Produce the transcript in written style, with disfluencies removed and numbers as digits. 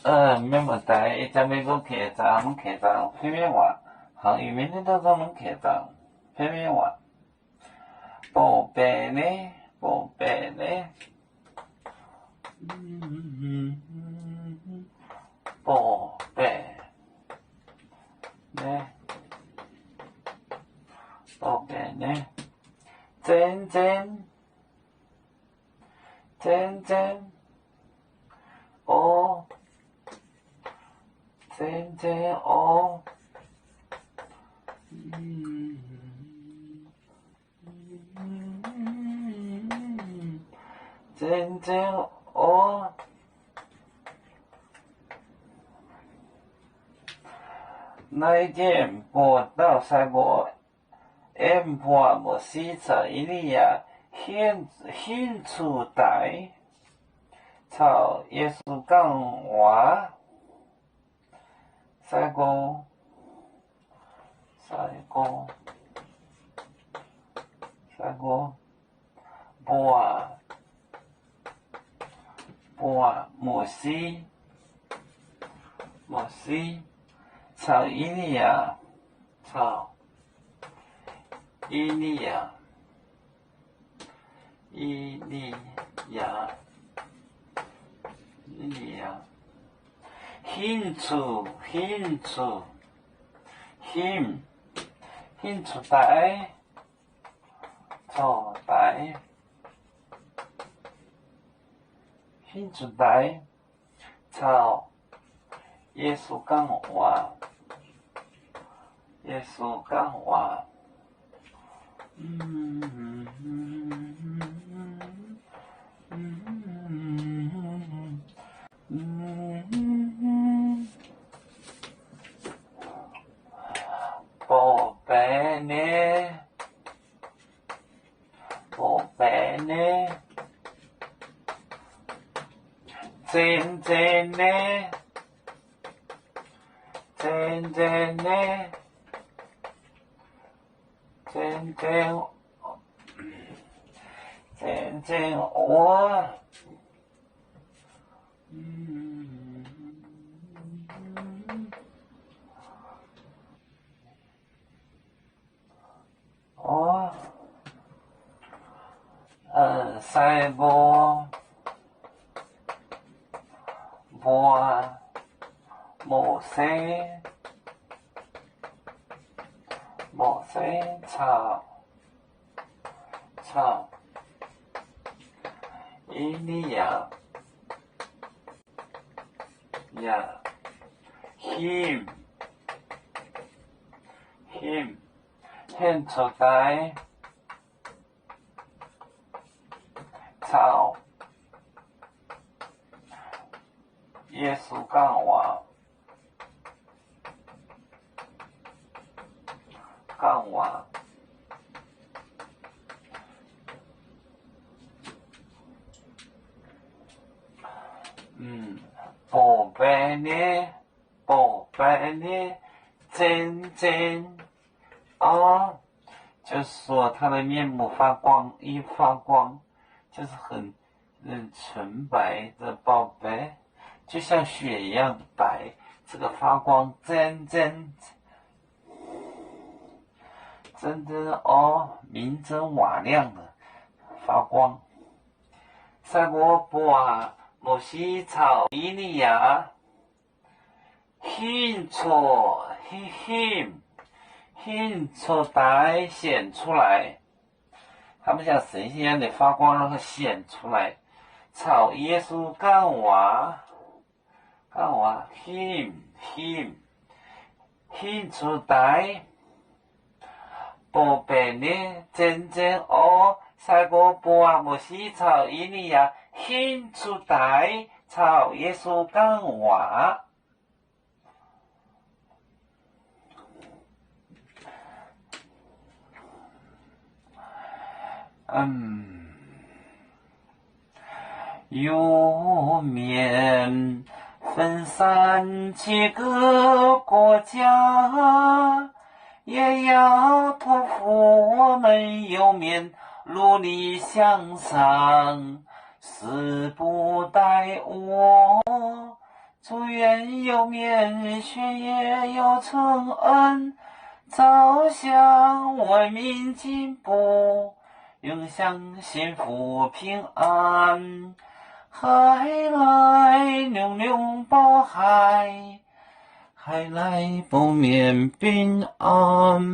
免问题，咱们讲客栈，客栈片面话，行业面的都咱们客栈片面话。宝贝呢，宝贝呢，宝贝呢，宝贝呢，真真真真哦，真真哦，真真哦。那一件播到三个 M 播莫西在伊利亚显出大，朝耶稣讲话，三个播莫西朝伊利亚，朝伊利亚，显出大，朝大，显出大，朝耶稣讲话，耶稣讲话，宝贝呢，宝贝呢，真真呢，真真呢，真真我，赛波莫西草伊利亚him 现出大，草耶稣讲话，宝贝呢，真真哦，就是说他的面目发光，一发光就是很纯白的宝贝，就像雪一样白，这个发光真真哦，明真瓦亮的发光。赛博波啊，莫西草伊利亚，显出大显出来，他们像神仙一样的发光，然后显出来。朝耶稣讲话，him 显出大，宝贝呢，真正哦，赛个波啊，莫西朝伊利亚显出大，朝耶稣讲话。有面分散7个国家，也要托付我们有面努力向上，死不待我祝愿有绵，学业有成恩，朝向文明进步，永享幸福平安。海来龙龙保海，海来不免平安。